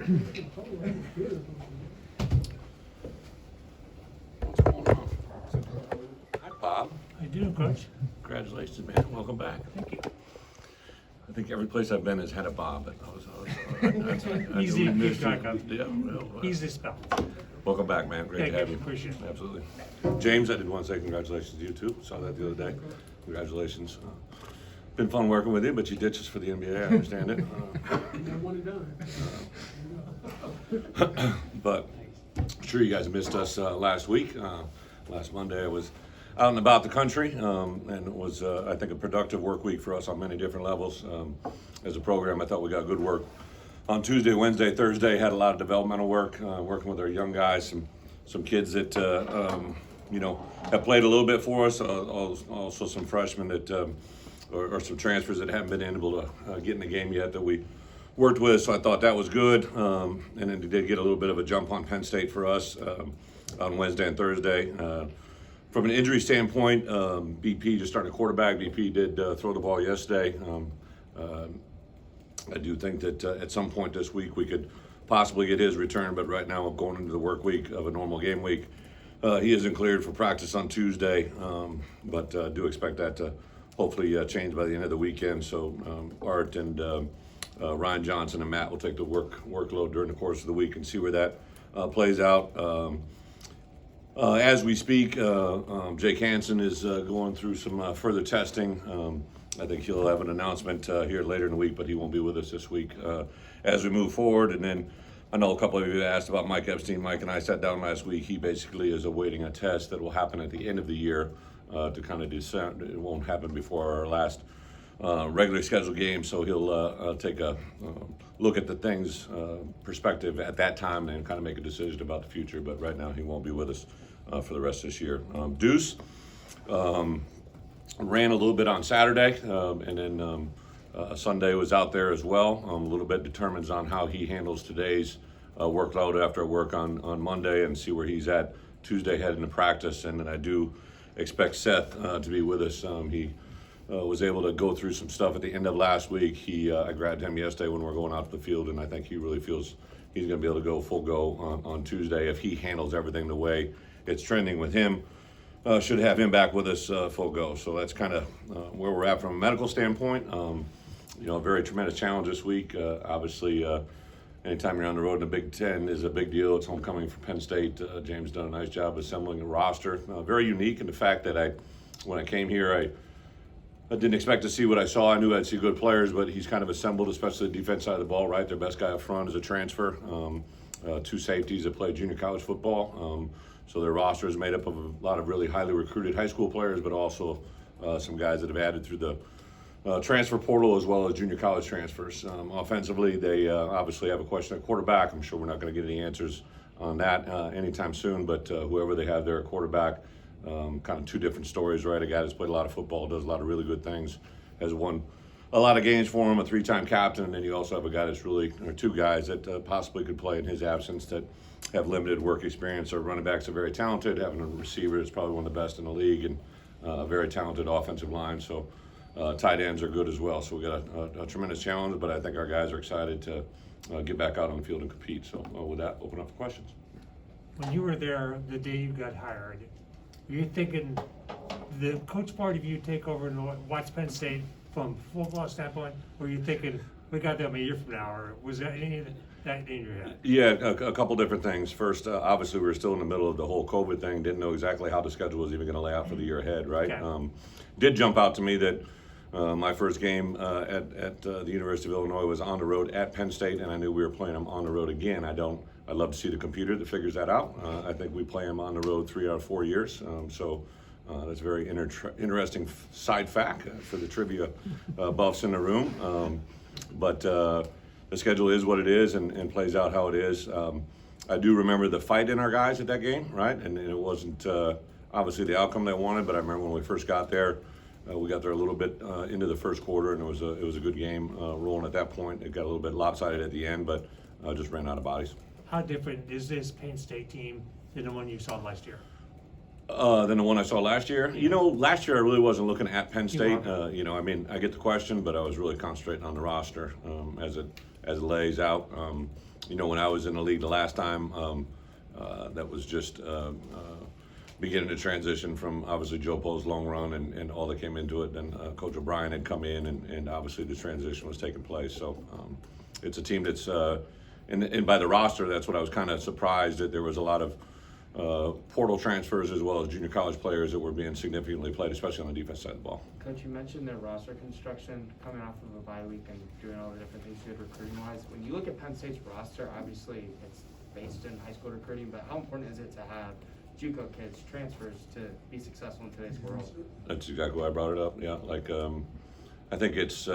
Hi, Bob. I do, Coach. Congratulations, man. Welcome back. Thank you. I think every place I've been has had a Bob. But Easy to keep miss track you. of. Yeah, well, Easy to spell. welcome back, man. Great Thank to have you. you. Appreciate it. Absolutely. James, I did want to say congratulations to you too. Saw that the other day. Congratulations. Been fun working with you, but you ditched us for the NBA. I understand it. But I'm sure you guys missed us last week. Last Monday I was out and about the country, and it was, I think, a productive work week for us on many different levels. As a program, I thought we got good work on Tuesday, Wednesday, Thursday. Had a lot of developmental work, working with our young guys, some kids that have played a little bit for us. Also some freshmen that or some transfers that haven't been able to get in the game yet that we worked with. So I thought that was good, and then they did get a little bit of a jump on Penn State for us on Wednesday and Thursday. From an injury standpoint, BP just started a quarterback. BP did throw the ball yesterday. I do think that at some point this week we could possibly get his return, but right now I'm going into the work week of a normal game week. He isn't cleared for practice on Tuesday, but do expect that to hopefully change by the end of the weekend. So Art and Ryan Johnson and Matt will take the workload during the course of the week and see where that plays out. As we speak, Jake Hansen is going through some further testing. I think he'll have an announcement here later in the week, but he won't be with us this week as we move forward. And then I know a couple of you asked about Mike Epstein. Mike and I sat down last week. He basically is awaiting a test that will happen at the end of the year to kind of descend. It won't happen before our last regularly scheduled game, so he'll take a look at the things perspective at that time and kind of make a decision about the future. But right now he won't be with us for the rest of this year. Deuce ran a little bit on Saturday, and then Sunday was out there as well. A little bit determines on how he handles today's workload after work on Monday, and see where he's at Tuesday heading to practice. And then I do expect Seth to be with us. He was able to go through some stuff at the end of last week. I grabbed him yesterday when we were going out to the field, and I think he really feels he's going to be able to go full go on Tuesday if he handles everything the way it's trending with him. Should have him back with us full go. So that's kind of where we're at from a medical standpoint. A very tremendous challenge this week. Obviously, anytime you're on the road in the Big Ten is a big deal. It's homecoming for Penn State. James done a nice job assembling a roster. Very unique in the fact that when I came here, I didn't expect to see what I saw. I knew I'd see good players, but he's kind of assembled, especially the defense side of the ball, right? Their best guy up front is a transfer. Two safeties that play junior college football. So their roster is made up of a lot of really highly recruited high school players, but also some guys that have added through the transfer portal as well as junior college transfers. Offensively, they obviously have a question at quarterback. I'm sure we're not going to get any answers on that anytime soon, but whoever they have there at quarterback, kind of two different stories, right? A guy that's played a lot of football, does a lot of really good things, has won a lot of games for him, a three-time captain, and then you also have a guy that's really, or two guys that possibly could play in his absence that have limited work experience. Our running backs are very talented, having a receiver that's probably one of the best in the league, and a very talented offensive line. So tight ends are good as well. So we got a tremendous challenge, but I think our guys are excited to get back out on the field and compete. So with that, open up for questions. When you were there the day you got hired, were you thinking the coach part of you take over and watch Penn State from a football standpoint, or were you thinking we got them a year from now, or was there any of that in your head? Yeah, a couple different things. First, obviously, we were still in the middle of the whole COVID thing. Didn't know exactly how the schedule was even going to lay out for the year ahead, right? Okay. Did jump out to me that my first game at the University of Illinois was on the road at Penn State, and I knew we were playing them on the road again. I'd love to see the computer that figures that out. I think we play them on the road 3 out of 4 years. So that's a very interesting side fact for the trivia buffs in the room. But the schedule is what it is and plays out how it is. I do remember the fight in our guys at that game, right? And it wasn't obviously the outcome they wanted, but I remember when we first got there, we got there a little bit into the first quarter, and it was a good game rolling at that point. It got a little bit lopsided at the end, but just ran out of bodies. How different is this Penn State team than the one you saw last year? Than the one I saw last year. Last year I really wasn't looking at Penn State. I get the question, but I was really concentrating on the roster as it lays out. when I was in the league the last time, that was just beginning to transition from obviously Joe Poe's long run and all that came into it. Then Coach O'Brien had come in, and obviously the transition was taking place. So it's a team that's, and by the roster, that's what I was kind of surprised that there was a lot of portal transfers as well as junior college players that were being significantly played, especially on the defense side of the ball. Coach, you mentioned their roster construction coming off of a bye week and doing all the different things you did recruiting-wise. When you look at Penn State's roster, obviously it's based in high school recruiting, but how important is it to have JUCO kids, transfers, to be successful in today's world? That's exactly why I brought it up. Yeah, I think it's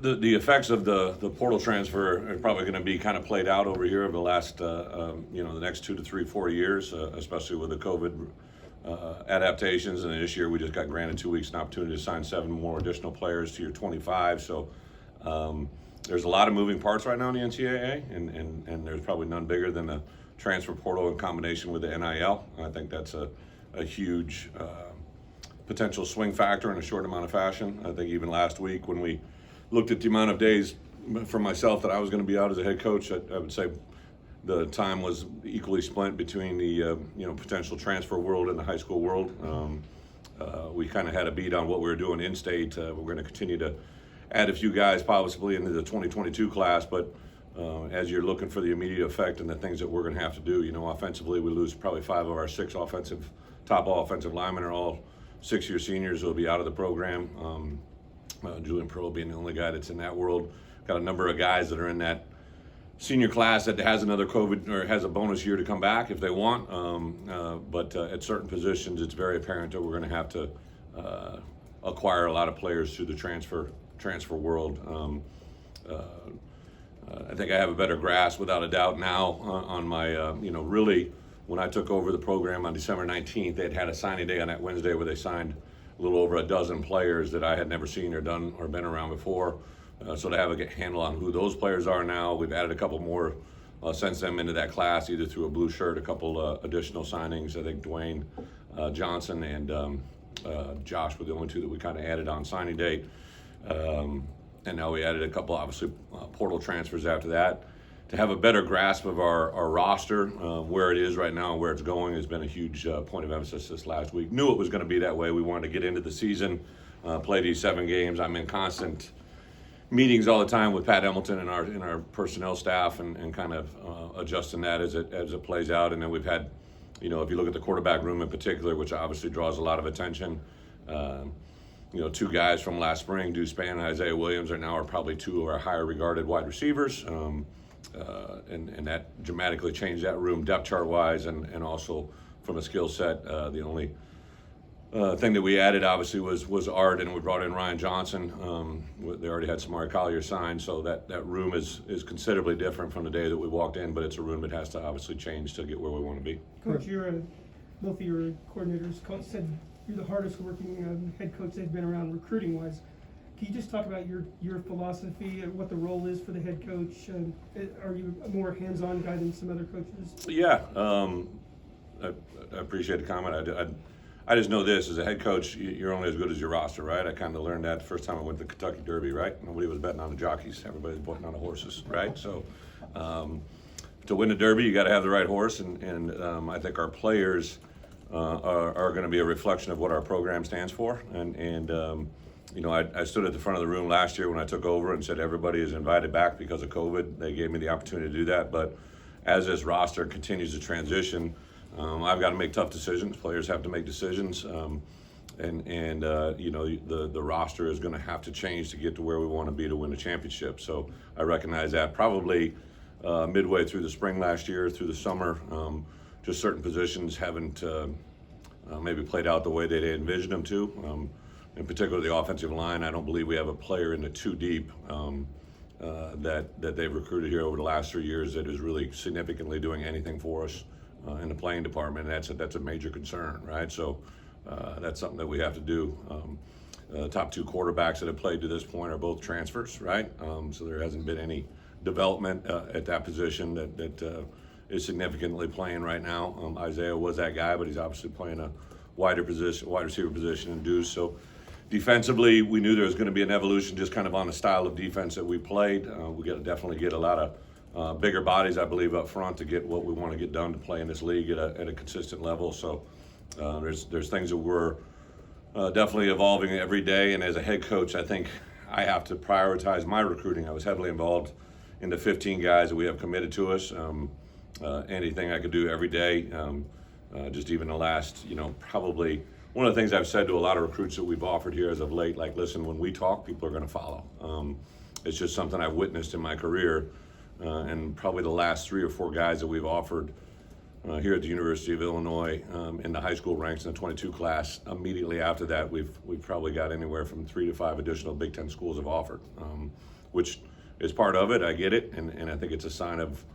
the effects of the portal transfer are probably going to be kind of played out over here over the last the next 2 to 3, 4 years, especially with the COVID adaptations. And this year we just got granted 2 weeks an opportunity to sign 7 more additional players to your 25. So there's a lot of moving parts right now in the NCAA, and there's probably none bigger than the transfer portal in combination with the NIL. I think that's a huge potential swing factor in a short amount of fashion. I think even last week when we looked at the amount of days for myself that I was going to be out as a head coach, I would say the time was equally split between the potential transfer world and the high school world. We kind of had a beat on what we were doing in state. We're going to continue to add a few guys possibly into the 2022 class, but as you're looking for the immediate effect and the things that we're going to have to do, offensively we lose probably 5 of our 6 top offensive linemen are all 6-year seniors who will be out of the program. Julian Pearl being the only guy that's in that world. Got a number of guys that are in that senior class that has another COVID or has a bonus year to come back if they want. But at certain positions, it's very apparent that we're going to have to acquire a lot of players through the transfer world. I think I have a better grasp, without a doubt, now on my really when I took over the program on December 19th, they had a signing day on that Wednesday where they signed a little over a dozen players that I had never seen or done or been around before. So to have a handle on who those players are now, we've added a couple more since then into that class, either through a blue shirt, a couple additional signings. I think Dwayne Johnson and Josh were the only 2 that we kind of added on signing day. And now we added a couple, obviously, portal transfers after that. To have a better grasp of our roster, where it is right now and where it's going, has been a huge point of emphasis this last week. Knew it was going to be that way. We wanted to get into the season, play these 7 games. I'm in constant meetings all the time with Pat Hamilton and our personnel staff, and kind of adjusting that as it plays out. And then we've had, if you look at the quarterback room in particular, which obviously draws a lot of attention. 2 guys from last spring, Deuce Spann and Isaiah Williams, are probably 2 of our higher regarded wide receivers. And that dramatically changed that room depth chart wise, and also from a skill set. The only thing that we added obviously was Art, and we brought in Ryan Johnson. They already had Samari Collier signed, so that room is considerably different from the day that we walked in, but it's a room that has to obviously change to get where we want to be. Coach, both of your coordinators said you're the hardest working head coach they've been around recruiting wise. Can you just talk about your philosophy and what the role is for the head coach? Are you a more hands-on guy than some other coaches? Yeah, I appreciate the comment. I just know this, as a head coach, you're only as good as your roster, right? I kind of learned that the first time I went to the Kentucky Derby, right? Nobody was betting on the jockeys. Everybody was betting on the horses, right? So to win the Derby, you got to have the right horse, and I think our players are going to be a reflection of what our program stands for. I stood at the front of the room last year when I took over and said everybody is invited back because of COVID. They gave me the opportunity to do that. But as this roster continues to transition, I've got to make tough decisions. Players have to make decisions. The roster is going to have to change to get to where we want to be to win the championship. So I recognize that probably midway through the spring last year, through the summer, just certain positions haven't maybe played out the way they envisioned them to. In particular, the offensive line, I don't believe we have a player in the 2 deep that they've recruited here over the last 3 years that is really significantly doing anything for us in the playing department. And that's a major concern, right? So that's something that we have to do. Top 2 quarterbacks that have played to this point are both transfers, right? So there hasn't been any development at that position that is significantly playing right now. Isaiah was that guy, but he's obviously playing a wide receiver position in Deuce. So Defensively, we knew there was going to be an evolution just kind of on the style of defense that we played. We got to definitely get a lot of bigger bodies, I believe, up front to get what we want to get done to play in this league at a consistent level. So there's things that we're definitely evolving every day. And as a head coach, I think I have to prioritize my recruiting. I was heavily involved in the 15 guys that we have committed to us. Anything I could do every day, just even the last, probably. One of the things I've said to a lot of recruits that we've offered here as of late, like, listen, when we talk, people are going to follow. It's just something I've witnessed in my career, and probably the last 3 or 4 guys that we've offered here at the University of Illinois in the high school ranks in the 22 class. Immediately after that, we've probably got anywhere from 3 to 5 additional Big Ten schools have offered, which is part of it. I get it, and I think it's a sign of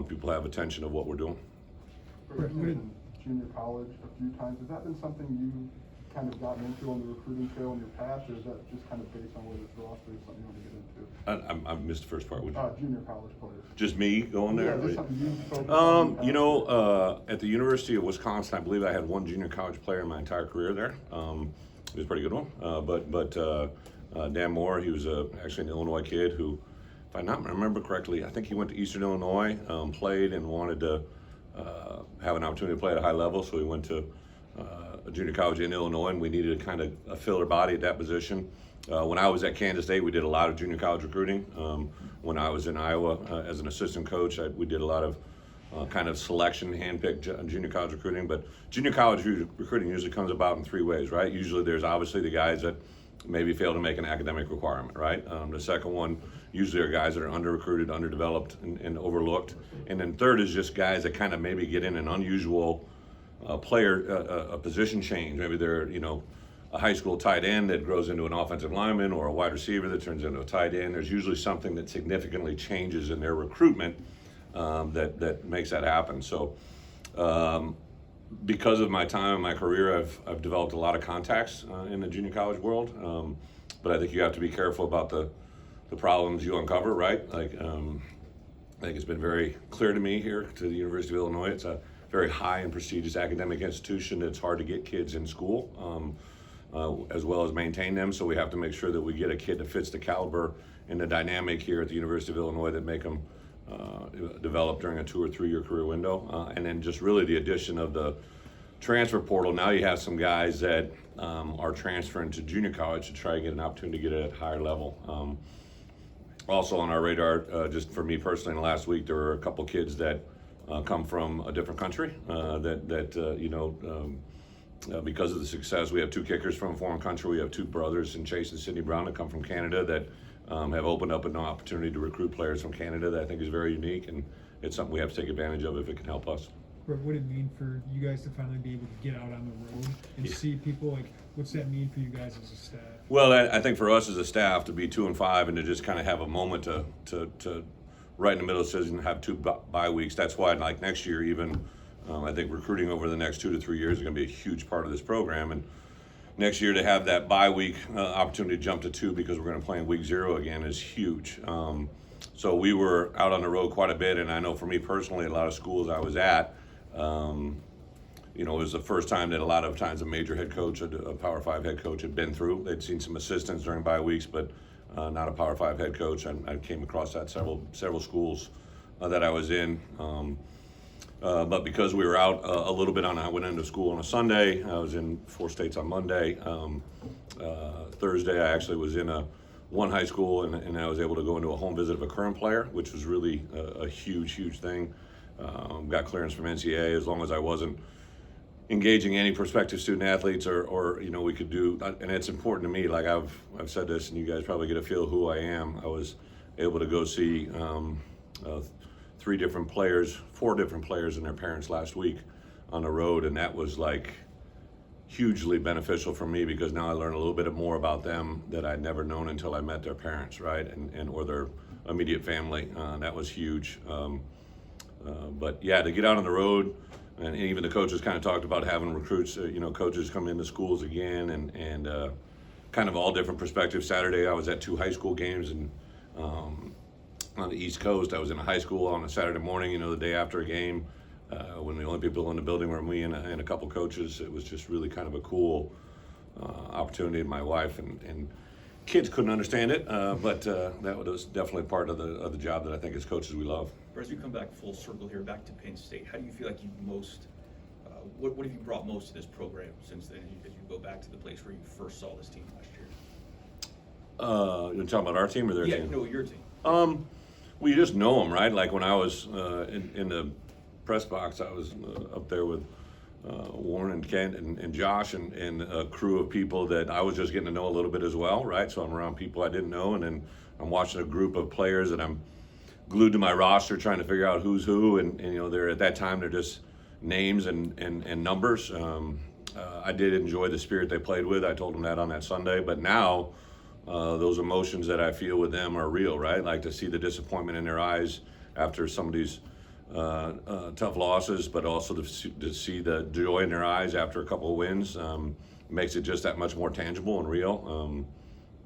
people have attention of what we're doing. Junior college a few times. Has that been something you kind of gotten into on the recruiting trail in your past, or is that just kind of based on where this roster is something you want to get into? I missed the first part. Junior college players. Just me going there? Yeah, just something you focus on. At the University of Wisconsin, I believe I had 1 junior college player in my entire career there. It was a pretty good one. But Dan Moore, he was actually an Illinois kid who, if I not remember correctly, I think he went to Eastern Illinois, played and wanted to have an opportunity to play at a high level, so he went to a junior college in Illinois, and we needed a kind of a filler body at that position. When I was at Kansas State, we did a lot of junior college recruiting. When I was in Iowa as an assistant coach, we did a lot of kind of selection, handpicked junior college recruiting. But junior college recruiting usually comes about in 3 ways, right? Usually there's obviously the guys that maybe fail to make an academic requirement, right? The second one usually are guys that are under-recruited, underdeveloped, and overlooked. And then third is just guys that kind of maybe get in an unusual a position change. Maybe they're, a high school tight end that grows into an offensive lineman, or a wide receiver that turns into a tight end. There's usually something that significantly changes in their recruitment that makes that happen. So because of my time in my career, I've developed a lot of contacts in the junior college world. But I think you have to be careful about the problems you uncover, right? I think it's been very clear to me here to the University of Illinois. It's a very high and prestigious academic institution. It's hard to get kids in school as well as maintain them. So we have to make sure that we get a kid that fits the caliber and the dynamic here at the University of Illinois that make them develop during a 2 or 3 year career window. And then just really the addition of the transfer portal. Now you have some guys that are transferring to junior college to try to get an opportunity to get it at a higher level. Also on our radar, just for me personally, in the last week, there were a couple kids that come from a different country because of the success. We have 2 kickers from a foreign country. We have 2 brothers in Chase and Sidney Brown that come from Canada that have opened up an opportunity to recruit players from Canada that I think is very unique, and it's something we have to take advantage of if it can help us. What would it mean for you guys to finally be able to get out on the road and see people? Like, what's that mean for you guys as a staff? Well, I think for us as a staff to be 2-5 and to just kind of have a moment to right in the middle of the season have 2 bye weeks. That's why, like next year, even I think recruiting over the next 2 to 3 years is going to be a huge part of this program. And next year to have that bye week opportunity to jump to 2 because we're going to play in week 0 again is huge. So we were out on the road quite a bit, and I know for me personally, a lot of schools I was at, it was the first time that a lot of times a major head coach, a Power 5 head coach, had been through. They'd seen some assistants during bye weeks, but not a Power 5 head coach. I came across that several schools that I was in. But because we were out a little bit I went into school on a Sunday. I was in 4 states on Monday. Thursday, I actually was in one high school, and I was able to go into a home visit of a current player, which was really a huge thing. Got clearance from NCAA as long as I wasn't engaging any prospective student athletes or we could do, and it's important to me, like I've said this, and you guys probably get a feel of who I am. I was able to go see 4 different players and their parents last week on the road, and that was like hugely beneficial for me because now I learned a little bit more about them that I'd never known until I met their parents, right, and or their immediate family. That was huge. But yeah, to get out on the road, and even the coaches kind of talked about having recruits, coaches come into schools again, and kind of all different perspectives. Saturday I was at 2 high school games, and on the East Coast I was in a high school on a Saturday morning, the day after a game, when the only people in the building were me and a couple coaches. It was just really kind of a cool opportunity. My wife and kids couldn't understand it, but that was definitely part of the job that I think as coaches we love. As we come back full circle here, back to Penn State, how do you feel like you've most, what have you brought most to this program since then, as you go back to the place where you first saw this team last year? You're talking about our team or their Yeah, team? no, your team. Well, you just know them, right? Like when I was in the press box, I was up there with Warren and Kent and Josh and a crew of people that I was just getting to know a little bit as well, right? So I'm around people I didn't know, and then I'm watching a group of players that I'm glued to my roster trying to figure out who's who, and you know, they're at that time they're just names and numbers. I did enjoy the spirit they played with. I told them that on that Sunday, but now those emotions that I feel with them are real, right? Like to see the disappointment in their eyes after some of these tough losses, but also to see the joy in their eyes after a couple of wins makes it just that much more tangible and real.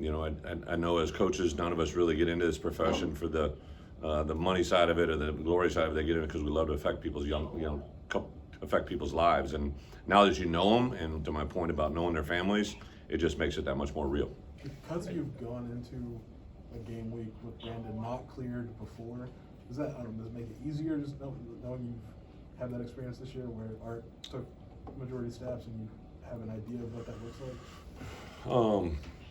You know, I know as coaches, none of us really get into this profession for the money side of it or the glory side of it. They get in it because we love to affect people's affect people's lives. And now that you know them, and to my point about knowing their families, it just makes it that much more real. Because you've gone into a game week with Brandon not cleared before, does it make it easier just knowing you have that experience this year where Art took majority snaps and you have an idea of what that looks like?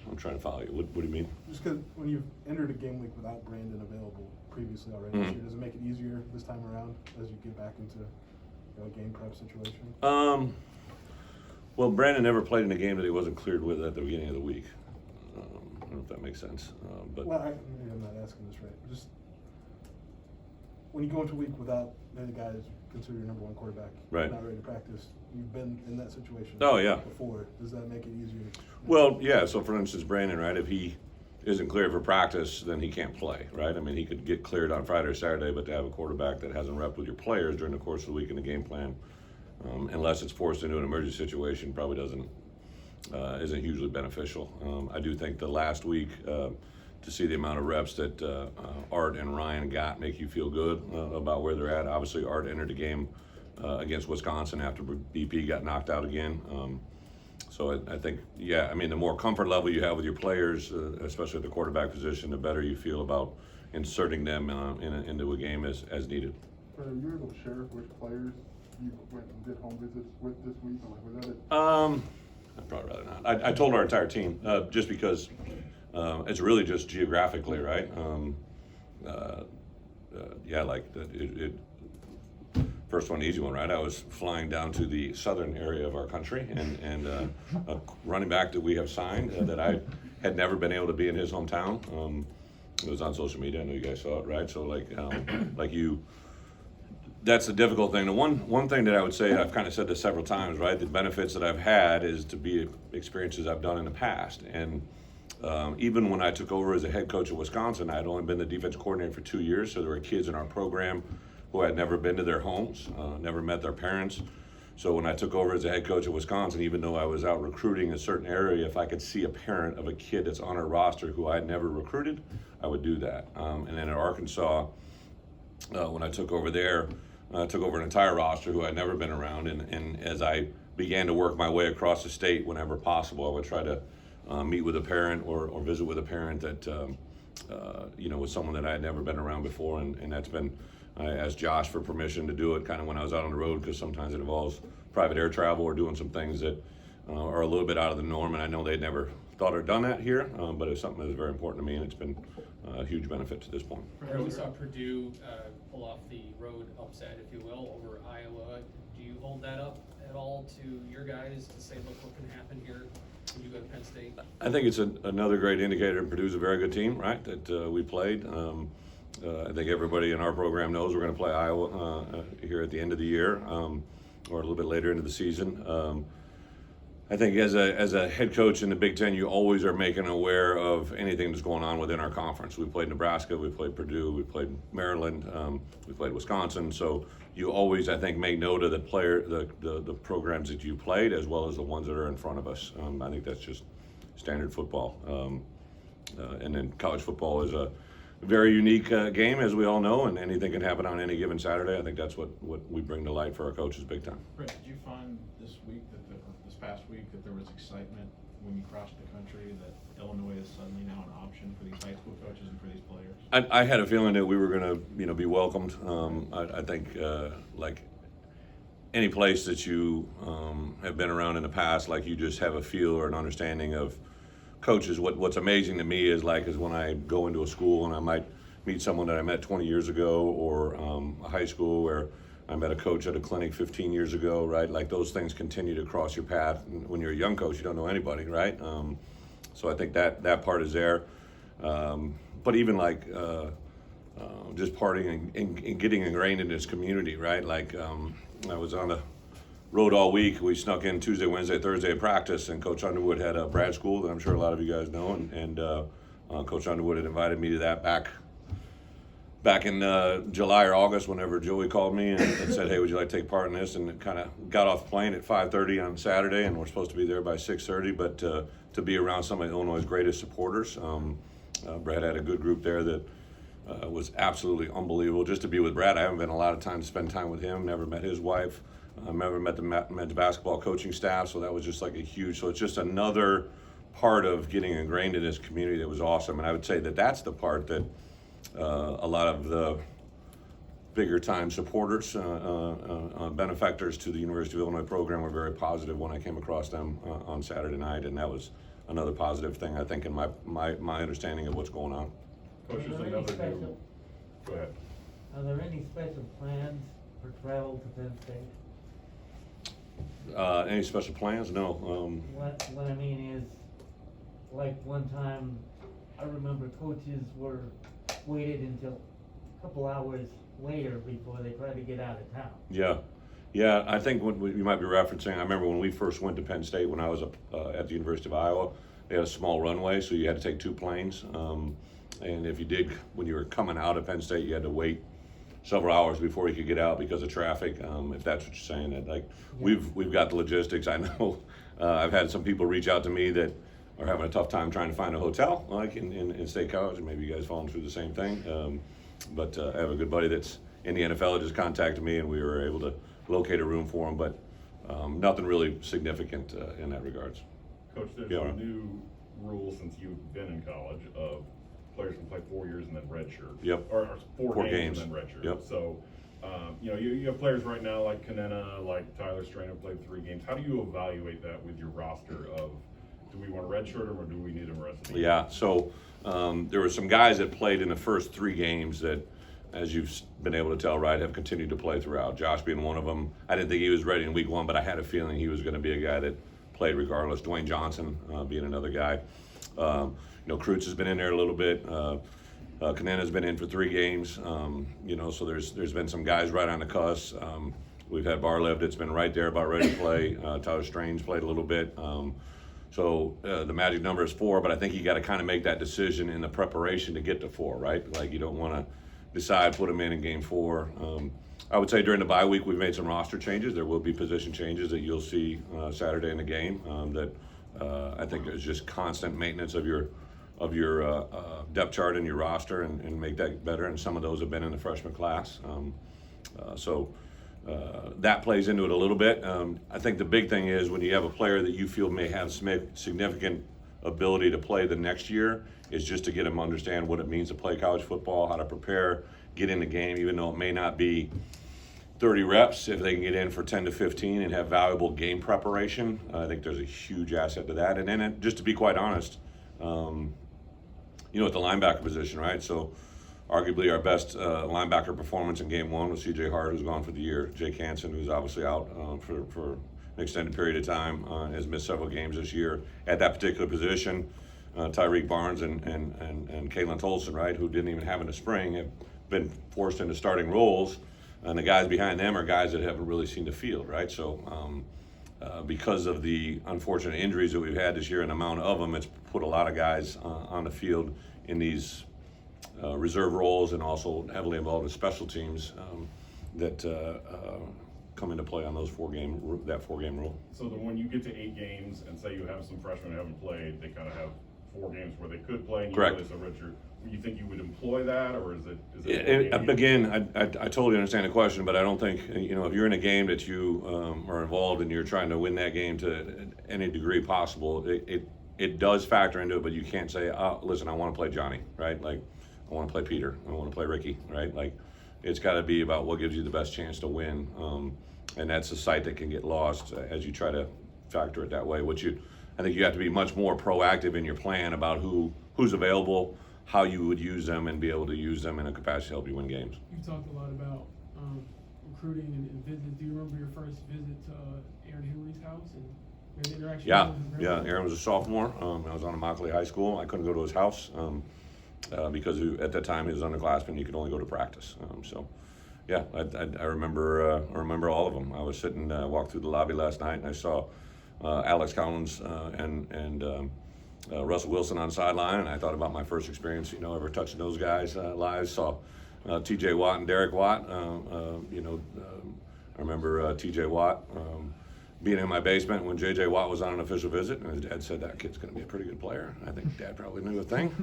I'm trying to follow you. What do you mean? Just because when you've entered a game week without Brandon available previously already this year, does it make it easier this time around as you get back into a game prep situation? Well, Brandon never played in a game that he wasn't cleared with at the beginning of the week. I don't know if that makes sense, but Well, maybe I'm not asking this right. Just when you go into a week without the guy that's considered your number one quarterback, Right. not ready to practice, you've been in that situation Oh, yeah. before. Does that make it easier? well, yeah. So, for instance, Brandon, right? If he isn't cleared for practice, then he can't play, right? I mean, he could get cleared on Friday or Saturday, but to have a quarterback that hasn't repped with your players during the course of the week in the game plan, unless it's forced into an emergency situation, probably isn't hugely beneficial. I do think the last week to see the amount of reps that Art and Ryan got make you feel good about where they're at. Obviously, Art entered the game against Wisconsin after BP got knocked out again. So I think, yeah, I mean, the more comfort level you have with your players, especially at the quarterback position, the better you feel about inserting them into a game as needed. Are you able to share which players you went and did home visits with this week? Or like, was that it? I'd probably rather not. I told our entire team just because it's really just geographically, right? Yeah, like first one, easy one, right? I was flying down to the southern area of our country, and a running back that we have signed that I had never been able to be in his hometown. It was on social media. I know you guys saw it, right? So like you. That's the difficult thing. The one thing that I would say, I've kind of said this several times, right? The benefits that I've had is to be experiences I've done in the past. And even when I took over as a head coach at Wisconsin, I had only been the defense coordinator for 2 years. So there were kids in our program who had never been to their homes, never met their parents. So when I took over as a head coach at Wisconsin, even though I was out recruiting a certain area, if I could see a parent of a kid that's on our roster who I had never recruited, I would do that. And then at Arkansas, when I took over there, I took over an entire roster who I'd never been around, and as I began to work my way across the state whenever possible, I would try to meet with a parent or visit with a parent that was someone that I had never been around before, and that's been, I asked Josh for permission to do it kind of when I was out on the road, because sometimes it involves private air travel or doing some things that are a little bit out of the norm, and I know they'd never thought or done that here, but it's something that's very important to me, and it's been a huge benefit to this point. We saw Purdue pull off the road upset, if you will, over Iowa. Do you hold that up at all to your guys to say, look, what can happen here when you go to Penn State? I think it's another great indicator. Purdue's a very good team, right, that we played. I think everybody in our program knows we're going to play Iowa here at the end of the year or a little bit later into the season. I think as a head coach in the Big Ten, you always are making aware of anything that's going on within our conference. We played Nebraska, we played Purdue, we played Maryland, we played Wisconsin. So you always, I think, make note of the programs that you played as well as the ones that are in front of us. I think that's just standard football. And then college football is a very unique game, as we all know, and anything can happen on any given Saturday. I think that's what we bring to light for our coaches big time. Brett, did you find this past week that there was excitement when you crossed the country that Illinois is suddenly now an option for these high school coaches and for these players? I had a feeling that we were going to, be welcomed. I think like any place that you have been around in the past, like you just have a feel or an understanding of coaches. What's amazing to me is when I go into a school and I might meet someone that I met 20 years ago, or a high school where I met a coach at a clinic 15 years ago, right? Like those things continue to cross your path. And when you're a young coach, you don't know anybody, right? So I think that part is there. But even just partying and getting ingrained in this community, right? I was on the road all week. We snuck in Tuesday, Wednesday, Thursday at practice, and Coach Underwood had a Brad School that I'm sure a lot of you guys know, and Coach Underwood had invited me to that back in July or August, whenever Joey called me and said, "Hey, would you like to take part in this?" And kind of got off the plane at 5:30 on Saturday, and we're supposed to be there by 6:30. But to be around some of Illinois' greatest supporters, Brad had a good group there that was absolutely unbelievable. Just to be with Brad, I haven't been a lot of time to spend time with him. Never met his wife. Never met the men's basketball coaching staff. So that was just like a huge. So it's just another part of getting ingrained in this community that was awesome. And I would say that that's the part that a lot of the bigger time supporters, benefactors to the University of Illinois program were very positive when I came across them on Saturday night, and that was another positive thing I think in my understanding of what's going on. Coach, Are there's there any another special- new. Go ahead. Are there any special plans for travel to Penn State? Any special plans? No. What I mean is, like one time, I remember coaches waited until a couple hours later before they tried to get out of town. Yeah. I think what you might be referencing, I remember when we first went to Penn State when I was at the University of Iowa, they had a small runway, so you had to take two planes. And if you did, when you were coming out of Penn State, you had to wait several hours before you could get out because of traffic. If that's what you're saying, that we've got the logistics. I know I've had some people reach out to me that are having a tough time trying to find a hotel, in State College, and maybe you guys falling through the same thing. But I have a good buddy that's in the NFL that just contacted me, and we were able to locate a room for him. But nothing really significant in that regards. Coach, there's Yeah. a new rule since you've been in college of players can play 4 years and then redshirt. Yep. Or four 4 games games. and then redshirt. Yep. So, you have players right now like Kanena, like Tyler Strain have played 3 games. How do you evaluate that with your roster of, do we want a redshirt or do we need them the rest of the year? Yeah, so there were some guys that played in the first 3 games that, as you've been able to tell, right, have continued to play throughout. Josh being one of them. I didn't think he was ready in week 1, but I had a feeling he was going to be a guy that played regardless. Dwayne Johnson being another guy. Kreutz has been in there a little bit. Kanena's been in for 3 games. So there's been some guys right on the cusp. We've had Barlev that's been right there about ready to play. Tyler Strange played a little bit. So the magic number is 4, but I think you got to kind of make that decision in the preparation to get to 4, right? Like you don't want to decide, put them in game 4. I would say during the bye week we've made some roster changes. There will be position changes that you'll see Saturday in the game that I think is just constant maintenance of your depth chart and your roster and make that better. And some of those have been in the freshman class. So that plays into it a little bit. I think the big thing is when you have a player that you feel may have significant ability to play the next year, is just to get them to understand what it means to play college football, how to prepare, get in the game, even though it may not be 30 reps. If they can get in for 10 to 15 and have valuable game preparation, I think there's a huge asset to that. And then just to be quite honest, at the linebacker position, right? So arguably our best linebacker performance in game 1 was C.J. Hart, who's gone for the year. Jake Hansen, who's obviously out for an extended period of time, has missed several games this year at that particular position. Tyreek Barnes and Kalen Tolson, right, who didn't even have in the spring, have been forced into starting roles. And the guys behind them are guys that haven't really seen the field, right? So because of the unfortunate injuries that we've had this year and the amount of them, it's put a lot of guys on the field in these reserve roles and also heavily involved in special teams that come into play on that 4-game rule. So then when you get to 8 games and say you have some freshmen who haven't played, they kind of have 4 games where they could play and you Correct. know there's a redshirt. you think you would employ that, or is it? Again, I totally understand the question, but I don't think, if you're in a game that you are involved and you're trying to win that game to any degree possible, it does factor into it, but you can't say, oh, listen, I want to play Johnny, right? Like, I want to play Peter, I want to play Ricky, right? Like, it's got to be about what gives you the best chance to win, and that's a sight that can get lost as you try to factor it that way. I think you have to be much more proactive in your plan about who's available, how you would use them, and be able to use them in a capacity to help you win games. You talked a lot about recruiting and visits. Do you remember your first visit to Aaron Henry's house and the interaction? Yeah. Aaron was a sophomore. I was on Immokalee High School. I couldn't go to his house because at that time he was underclassman. You could only go to practice. I remember all of them. I was sitting, walked through the lobby last night, and I saw Alex Collins and Russell Wilson on sideline, and I thought about my first experience, ever touching those guys live. Saw T.J. Watt and Derek Watt. I remember T.J. Watt being in my basement when J.J. Watt was on an official visit, and his dad said that kid's going to be a pretty good player. I think Dad probably knew a thing.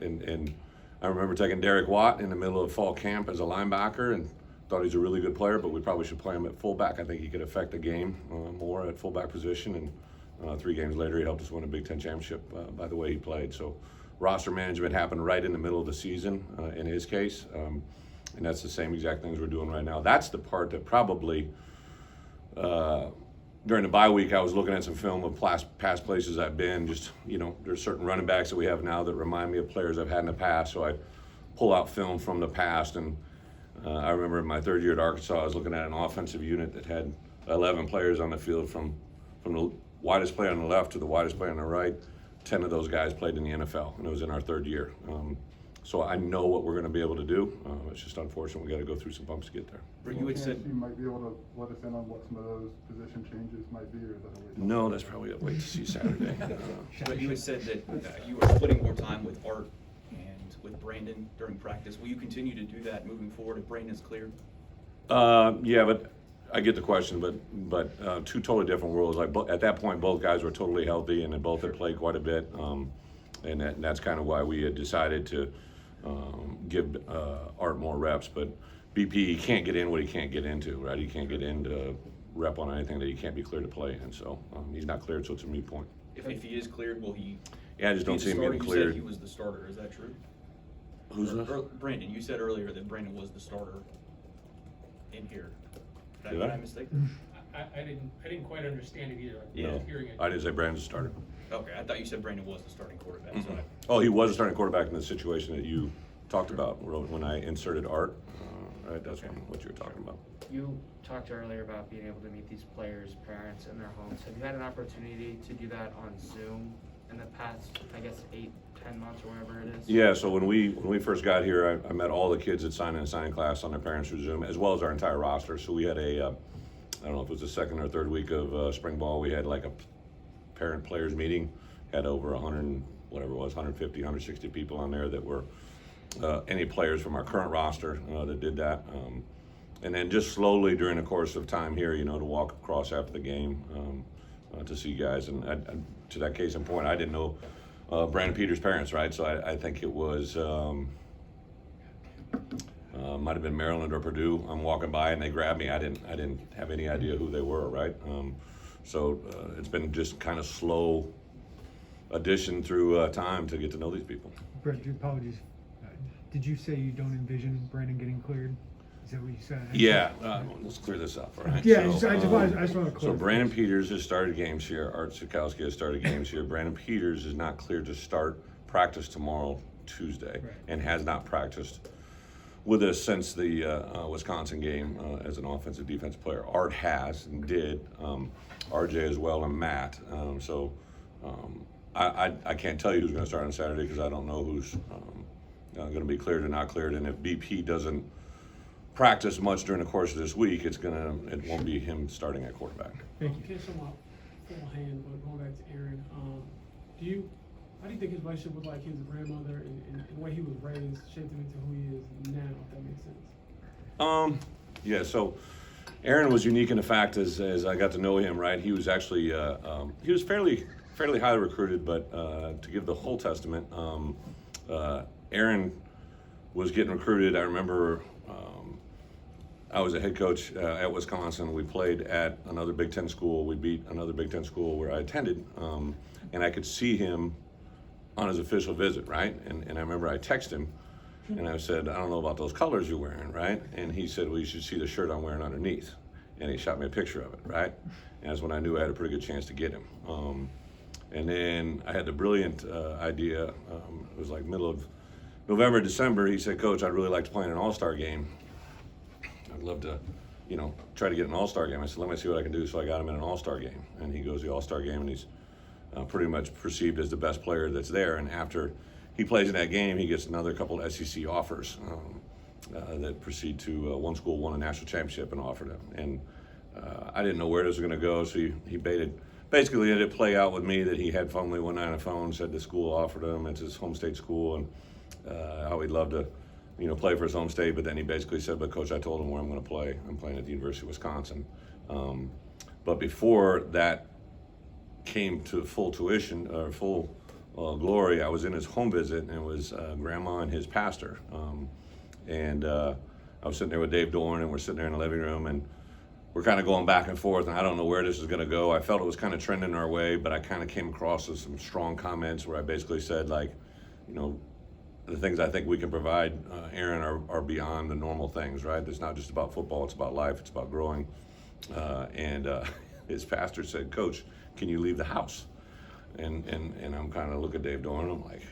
And I remember taking Derek Watt in the middle of fall camp as a linebacker, and thought he's a really good player, but we probably should play him at fullback. I think he could affect the game more at fullback position. And 3 games later, he helped us win a Big Ten championship by the way he played. So roster management happened right in the middle of the season in his case. And that's the same exact things we're doing right now. That's the part that probably, during the bye week, I was looking at some film of past places I've been. Just, there's certain running backs that we have now that remind me of players I've had in the past. So I pull out film from the past. And I remember in my 3rd year at Arkansas, I was looking at an offensive unit that had 11 players on the field from the widest player on the left to the widest player on the right. 10 of those guys played in the NFL, and it was in our 3rd year. So I know what we're going to be able to do. It's just unfortunate we got to go through some bumps to get there. You had said you might be able to let us in on what some of those position changes might be, or is that a wait? No, that's probably a wait to see Saturday. But you had said that you were splitting more time with Art and with Brandon during practice. Will you continue to do that moving forward if Brandon's cleared? Yeah, but I get the question, but 2 totally different worlds. Like at that point, both guys were totally healthy, and they both had played quite a bit, and that's kind of why we had decided to give Art more reps. But BP, he can't get in what he can't get into, right? He can't get into rep on anything that he can't be cleared to play in. So he's not cleared, so it's a moot point. If he is cleared, will he? Yeah, I just don't see him getting cleared. You said he was the starter. Is that true? Who's that? Brandon. You said earlier that Brandon was the starter in here. Did I mistake that? I didn't quite understand it either. No, Hearing it. I didn't say Brandon's a starter. Okay, I thought you said Brandon was the starting quarterback. So Oh, he was a starting quarterback in the situation that you talked about when I inserted Art. Right, that's what you were talking about. You talked earlier about being able to meet these players' parents in their homes. Have you had an opportunity to do that on Zoom in the past, 8-10 months or whatever it is? Yeah, so when we first got here, I met all the kids that signed in a signing class on their parents through Zoom, as well as our entire roster. So we had I don't know if it was the 2nd or 3rd week of spring ball, we had like a parent players meeting, had over 150, 160 people on there that were any players from our current roster that did that. And then just slowly during the course of time here, to walk across after the game to see guys. And to that case in point, I didn't know Brandon Peters' parents, right? So I think it was, might have been Maryland or Purdue. I'm walking by and they grabbed me. I didn't have any idea who they were, right? So it's been just kind of slow addition through time to get to know these people. Brett, apologies. Did you say you don't envision Brandon getting cleared? Is that what you said? Yeah, let's clear this up, all right? Yeah, I just want to So clarify. Brandon Peters has started games here. Art Sikowski has started games here. Brandon Peters is not cleared to start practice tomorrow, Tuesday, Right. and has not practiced with us since the Wisconsin game as an offensive defensive player. Art has and did, RJ as well, and Matt. I can't tell you who's going to start on Saturday because I don't know who's going to be cleared or not cleared. And if BP doesn't practice much during the course of this week, it won't be him starting at quarterback. Thank you. Kids somewhat full hand, but going back to Aaron, how do you think his relationship with his grandmother and the way he was raised shaped him into who he is now, if that makes sense? Yeah, so Aaron was unique in the fact as I got to know him, right? He was actually he was fairly highly recruited, but to give the whole testament, Aaron was getting recruited. I remember I was a head coach at Wisconsin. We played at another Big Ten school. We beat another Big Ten school where I attended, and I could see him on his official visit, right? And I remember I texted him, and I said, I don't know about those colors you're wearing, right? And he said, well, you should see the shirt I'm wearing underneath. And he shot me a picture of it, right? And that's when I knew I had a pretty good chance to get him. And then I had the brilliant idea. It was like middle of November, December. He said, Coach, I'd really like to play in an all-star game. I'd love to, try to get an all-star game. I said, let me see what I can do. So I got him in an all-star game. And he goes to the all-star game, and he's pretty much perceived as the best player that's there. And after he plays in that game, he gets another couple of SEC offers that proceed to one school won a national championship and offered him. And I didn't know where this was going to go, so he basically let it play out with me that he had family one night on the phone, said the school offered him. It's his home state school, and how he'd love to play for his home state. But then he basically said, but Coach, I told him where I'm going to play. I'm playing at the University of Wisconsin. But before that came to full tuition, or full glory, I was in his home visit, and it was grandma and his pastor. And I was sitting there with Dave Dorn, and we're sitting there in the living room, and we're kind of going back and forth, and I don't know where this is going to go. I felt it was kind of trending our way, but I kind of came across with some strong comments where I basically said, like, the things I think we can provide Aaron are beyond the normal things, right? It's not just about football, it's about life, it's about growing. And his pastor said, Coach, can you leave the house? And I'm kind of looking at Dave Dorn, I'm like,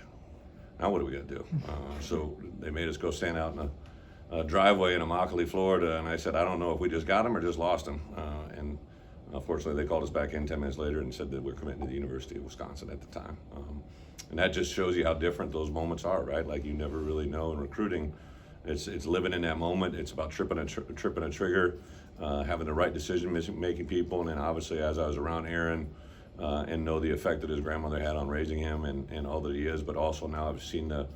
now what are we going to do? So they made us go stand out in a driveway in Immokalee, Florida, and I said, I don't know if we just got him or just lost him. And unfortunately, they called us back in 10 minutes later and said that we're committing to the University of Wisconsin at the time. And that just shows you how different those moments are, right? Like, you never really know in recruiting. It's living in that moment. It's about tripping a trigger, having the right decision-making people, and then obviously as I was around Aaron, and know the effect that his grandmother had on raising him and all that he is, but also now I've seen the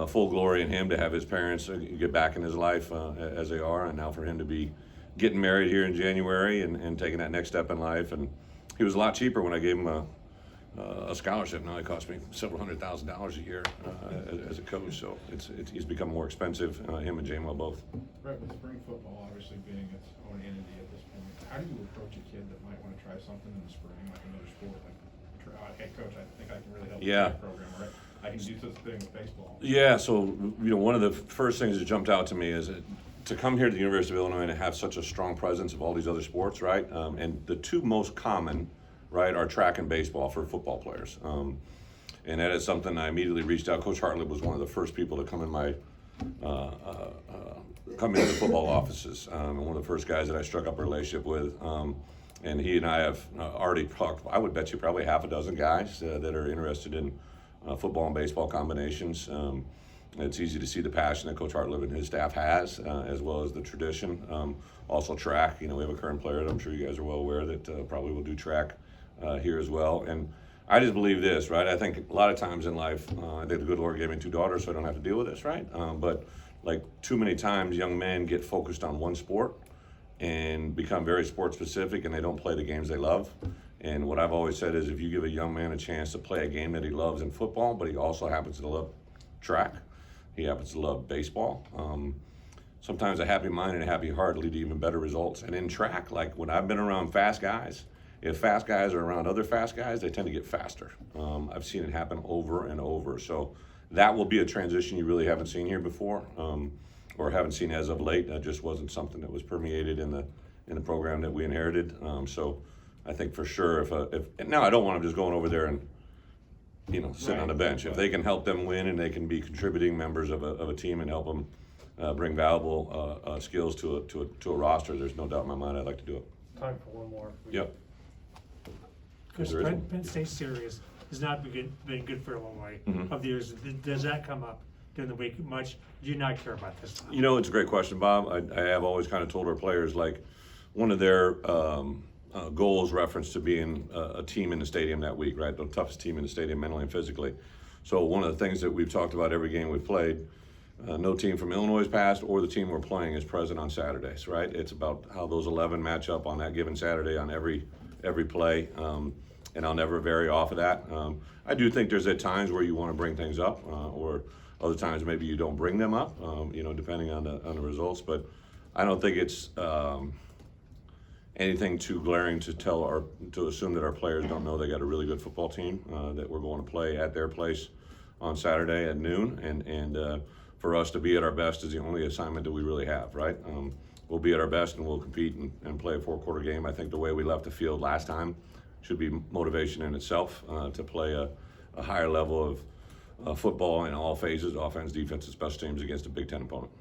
full glory in him to have his parents get back in his life as they are, and now for him to be getting married here in January and taking that next step in life. And he was a lot cheaper when I gave him a scholarship. Now it costs me several $100,000 a year as a coach, so he's become more expensive, him and Jamel both. Bret, with spring football obviously being its own entity at this point, how do you approach a kid that might want to try something in the spring, like another sport? Like, hey, Coach, I think I can really help Yeah. with that program, right? I can do such a thing with baseball. Yeah, so one of the first things that jumped out to me is to come here to the University of Illinois and have such a strong presence of all these other sports, right? And the two most common, right, are track and baseball for football players. And that is something I immediately reached out. Coach Hartlett was one of the first people to come in my come into the football offices, and one of the first guys that I struck up a relationship with. And he and I have already talked, I would bet you probably half a dozen guys that are interested in football and baseball combinations. It's easy to see the passion that Coach Hartlett and his staff has, as well as the tradition. Also track, we have a current player that I'm sure you guys are well aware that probably will do track here as well. And I just believe this, right? I think a lot of times in life, I think the good Lord gave me 2 daughters so I don't have to deal with this, right? But like too many times young men get focused on one sport and become very sport specific, and they don't play the games they love. And what I've always said is if you give a young man a chance to play a game that he loves in football, but he also happens to love track, he happens to love baseball, sometimes a happy mind and a happy heart lead to even better results. And in track, like when I've been around fast guys, if fast guys are around other fast guys, they tend to get faster. I've seen it happen over and over. So that will be a transition you really haven't seen here before, or haven't seen as of late. That just wasn't something that was permeated in the program that we inherited. So I think for sure, if now I don't want them just going over there and sitting on the bench. If they can help them win and they can be contributing members of a team and help them bring valuable skills to a roster, there's no doubt in my mind I'd like to do it. Time for one more. Yep. Because There is one. Penn State series has not been good for Illinois Mhm. of the years. Does that come up during the week much? Do you not care about this? It's a great question, Bob. I have always kind of told our players, like, one of their goals reference to being a team in the stadium that week, right? The toughest team in the stadium mentally and physically. So one of the things that we've talked about every game we've played, no team from Illinois past or the team we're playing is present on Saturdays, right? It's about how those 11 match up on that given Saturday on every play. and I'll never vary off of that. I do think there's at times where you want to bring things up, or other times maybe you don't bring them up, depending on the results. But I don't think it's anything too glaring to assume that our players don't know they got a really good football team that we're going to play at their place on Saturday at noon, and for us to be at our best is the only assignment that we really have, right? We'll be at our best and we'll compete and play a 4-quarter game. I think the way we left the field last time should be motivation in itself to play a higher level of football in all phases, offense, defense, and special teams against a Big Ten opponent.